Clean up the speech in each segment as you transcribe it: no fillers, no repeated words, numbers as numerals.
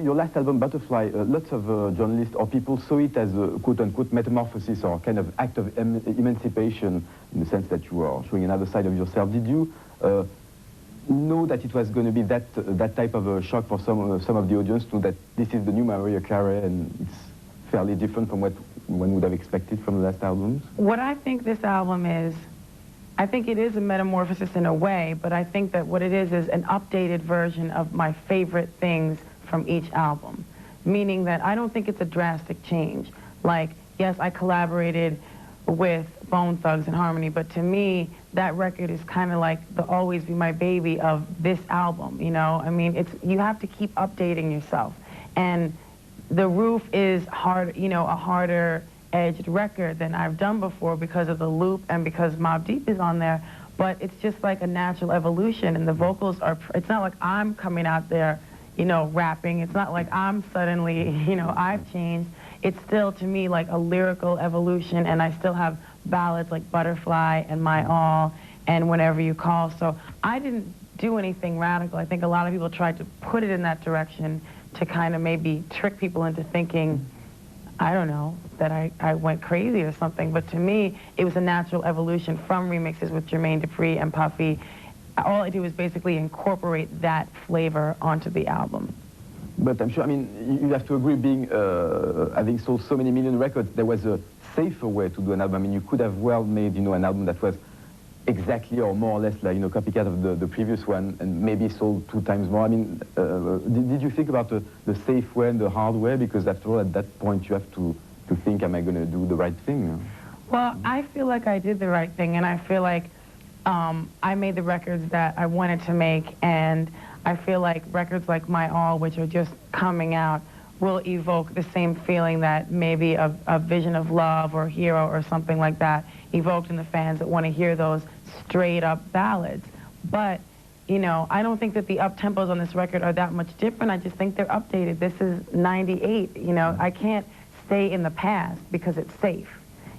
your last album, Butterfly, lots of journalists or people saw it as a quote-unquote metamorphosis or kind of act of emancipation in the sense that you are showing another side of yourself. Did you know that it was going to be that type of a shock for some of the audience, to know that this is the new Mariah Carey and it's fairly different from what one would have expected from the last albums? What I think this album is, I think it is a metamorphosis in a way, but I think that what it is an updated version of my favorite things from each album. Meaning that I don't think it's a drastic change. Like, yes, I collaborated with Bone Thugs and Harmony, but to me, that record is kind of like the Always Be My Baby of this album, you know? I mean, you have to keep updating yourself. And The Roof is hard, you know, a harder edged record than I've done before because of the loop and because Mobb Deep is on there, but it's just like a natural evolution, and the vocals are, it's not like I'm coming out there, you know, rapping. It's not like I'm suddenly, you know, I've changed. It's still, to me, like a lyrical evolution, and I still have ballads like Butterfly and My All and Whenever You Call. So I didn't do anything radical. I think a lot of people tried to put it in that direction to kind of maybe trick people into thinking, I don't know, that I went crazy or something. But to me, it was a natural evolution from remixes with Jermaine Dupri and Puffy. All I do is basically incorporate that flavor onto the album. But I'm sure, I mean, you have to agree, being, having sold so many million records, there was a safer way to do an album. I mean, you could have well made, you know, an album that was exactly or more or less like, you know, copycat of the previous one and maybe sold 2 times more. I mean, did you think about the safe way and the hard way? Because after all, at that point, you have to think, am I going to do the right thing? Well, I feel like I did the right thing, and I feel like I made the records that I wanted to make, and I feel like records like My All, which are just coming out, will evoke the same feeling that maybe a Vision of Love or Hero or something like that evoked in the fans that want to hear those straight-up ballads. But, you know, I don't think that the up-tempos on this record are that much different. I just think they're updated. This is 98, you know. I can't stay in the past because it's safe,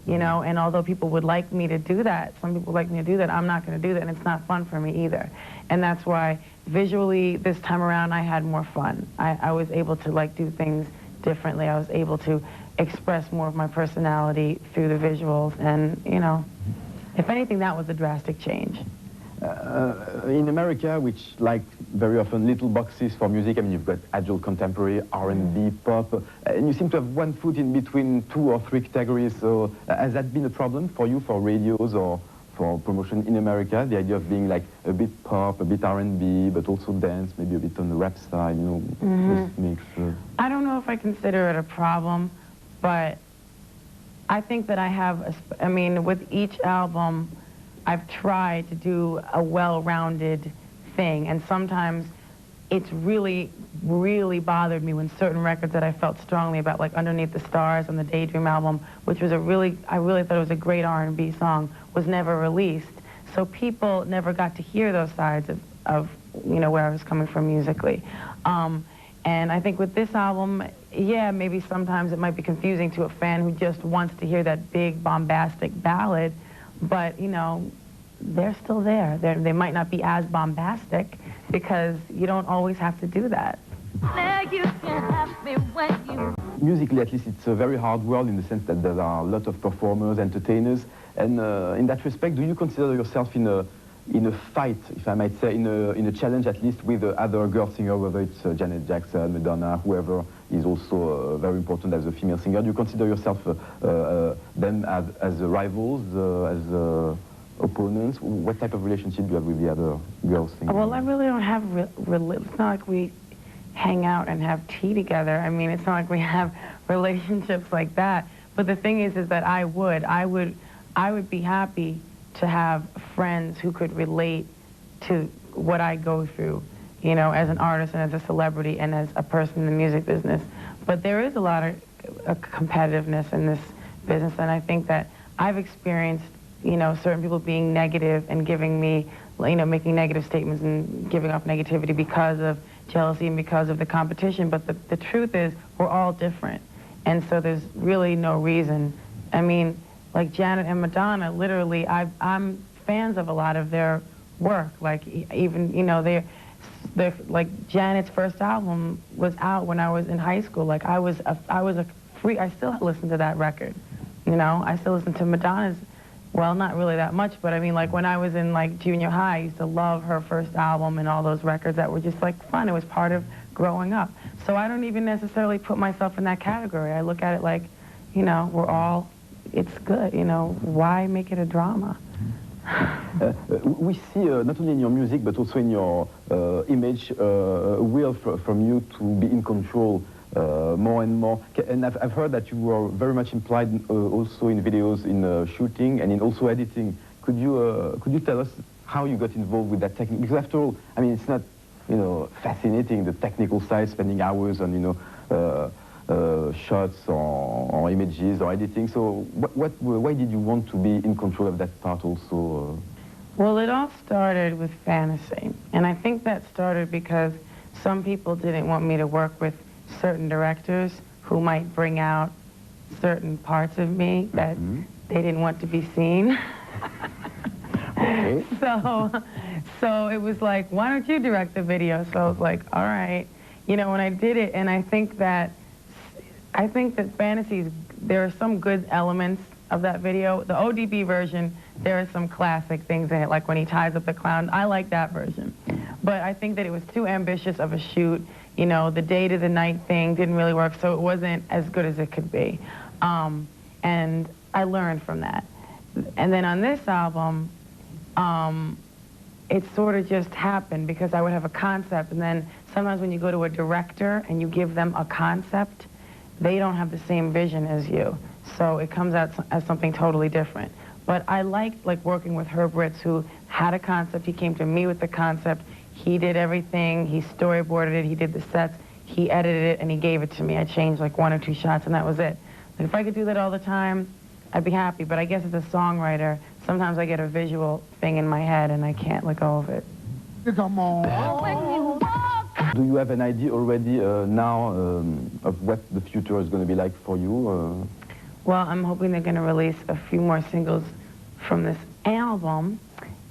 you know, and although people would like me to do that, some people like me to do that, I'm not going to do that, and it's not fun for me either. And that's why visually this time around I had more fun. I was able to like do things differently. I was able to express more of my personality through the visuals, and, you know, if anything, that was a drastic change. In America, which like very often little boxes for music, I mean, you've got agile contemporary, R&B, pop, and you seem to have one foot in between 2 or 3 categories. So has that been a problem for you, for radios or for promotion in America, the idea of being like a bit pop, a bit R&B, but also dance, maybe a bit on the rap side, you know, just mix? I don't know if I consider it a problem, but I think that I have, I mean, with each album, I've tried to do a well-rounded thing, and sometimes it's really, really bothered me when certain records that I felt strongly about, like Underneath the Stars on the Daydream album, which was I really thought it was a great R&B song, was never released. So people never got to hear those sides of you know, where I was coming from musically. And I think with this album, yeah, maybe sometimes it might be confusing to a fan who just wants to hear that big, bombastic ballad, but, you know, they're still there. They might not be as bombastic because you don't always have to do that. Musically, at least, it's a very hard world in the sense that there are a lot of performers, entertainers, and in that respect, do you consider yourself in a fight, if I might say, in a challenge at least with other girl singers, whether it's Janet Jackson, Madonna, whoever is also very important as a female singer? Do you consider yourself them as rivals, as opponents? What type of relationship do you have with the other girls singers? Well, I really don't have, it's not like we hang out and have tea together. I mean, it's not like we have relationships like that. But the thing is that I would be happy to have friends who could relate to what I go through, you know, as an artist and as a celebrity and as a person in the music business. But there is a lot of competitiveness in this business, and I think that I've experienced, you know, certain people being negative and giving me, you know, making negative statements and giving off negativity because of jealousy and because of the competition. But the truth is, we're all different. And so there's really no reason. I mean, like Janet and Madonna, literally, I'm fans of a lot of their work. Like, even, you know, like Janet's first album was out when I was in high school. Like I was a freak. I still listen to that record. You know, I still listen to Madonna's. Well, not really that much, but I mean, like when I was in like junior high, I used to love her first album and all those records that were just like fun. It was part of growing up. So I don't even necessarily put myself in that category. I look at it like, you know, it's good, you know, why make it a drama? We see not only in your music but also in your image a will from you to be in control more and more. And I've heard that you were very much implied also in videos, in shooting and in also editing. Could you tell us how you got involved with that technique? Because after all, I mean, it's not, you know, fascinating, the technical side, spending hours on, you know, shots or images or editing. So why did you want to be in control of that part also? Well, it all started with fantasy. And I think that started because some people didn't want me to work with certain directors who might bring out certain parts of me that they didn't want to be seen. Okay. So it was like, why don't you direct the video? So I was like, all right. You know, when I did it, and I think that fantasies, there are some good elements of that video. The ODB version, there are some classic things in it, like when he ties up the clown. I like that version. But I think that it was too ambitious of a shoot. You know, the day to the night thing didn't really work, so it wasn't as good as it could be. And I learned from that. And then on this album, it sort of just happened because I would have a concept, and then sometimes when you go to a director and you give them a concept, they don't have the same vision as you. So it comes out as something totally different. But I liked working with Herb Ritz, who had a concept. He came to me with the concept. He did everything. He storyboarded it. He did the sets. He edited it, and he gave it to me. I changed like 1 or 2 shots, and that was it. Like, if I could do that all the time, I'd be happy. But I guess as a songwriter, sometimes I get a visual thing in my head, and I can't let go of it. Do you have an idea already now of what the future is going to be like for you? Well, I'm hoping they're going to release a few more singles from this album.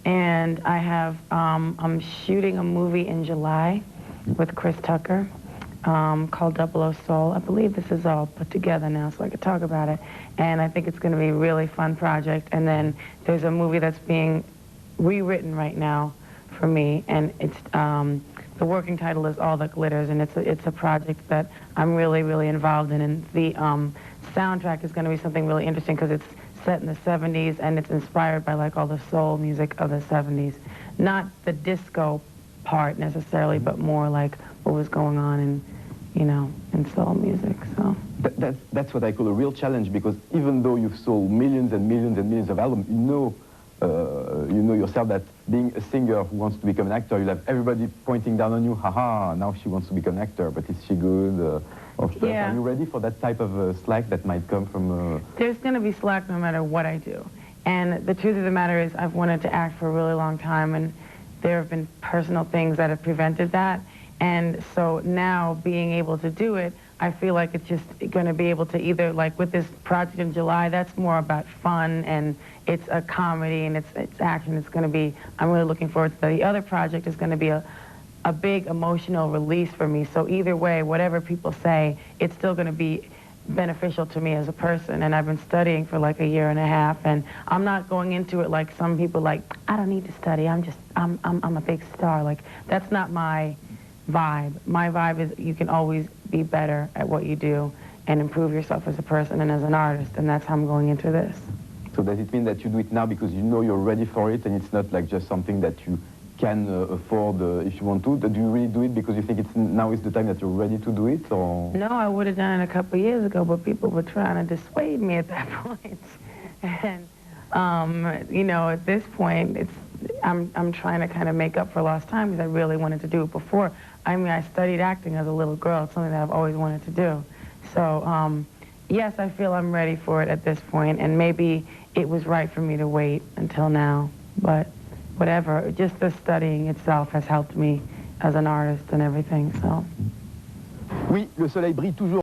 And I have, I'm shooting a movie in July with Chris Tucker called 00 Soul. I believe this is all put together now so I could talk about it. And I think it's going to be a really fun project. And then there's a movie that's being rewritten right now for me. And it's, the working title is All That Glitters. And it's a project that I'm really, really involved in. And the soundtrack is going to be something really interesting because it's set in the 70s and it's inspired by like all the soul music of the 70s. Not the disco part necessarily, but more like what was going on in, you know, in soul music, so. That's what I call a real challenge, because even though you've sold millions and millions and millions of albums, you know yourself that being a singer who wants to become an actor, you'll have everybody pointing down on you, haha, now she wants to become an actor, but is she good? Yeah. Are you ready for that type of slack that might come from... There's going to be slack no matter what I do. And the truth of the matter is I've wanted to act for a really long time, and there have been personal things that have prevented that. And so now being able to do it, I feel like it's just going to be able to either, like with this project in July, that's more about fun and it's a comedy and it's action. It's going to be, I'm really looking forward to that. The other project is going to be a big emotional release for me. So either way, whatever people say, it's still going to be beneficial to me as a person. And I've been studying for like 1.5 years, and I'm not going into it like some people like, I don't need to study. I'm a big star. Like, that's not my vibe. My vibe is you can always be better at what you do and improve yourself as a person and as an artist, and that's how I'm going into this. So does it mean that you do it now because you know you're ready for it, and it's not like just something that you can afford if you want to? Do you really do it because you think now is the time that you're ready to do it, or? No, I would have done it a couple of years ago, but people were trying to dissuade me at that point. And, you know, at this point, I'm trying to kind of make up for lost time because I really wanted to do it before. I mean, I studied acting as a little girl. It's something that I've always wanted to do. So, yes, I feel I'm ready for it at this point, and maybe it was right for me to wait until now, but whatever. Just the studying itself has helped me as an artist and everything, so. Oui, le soleil brille toujours.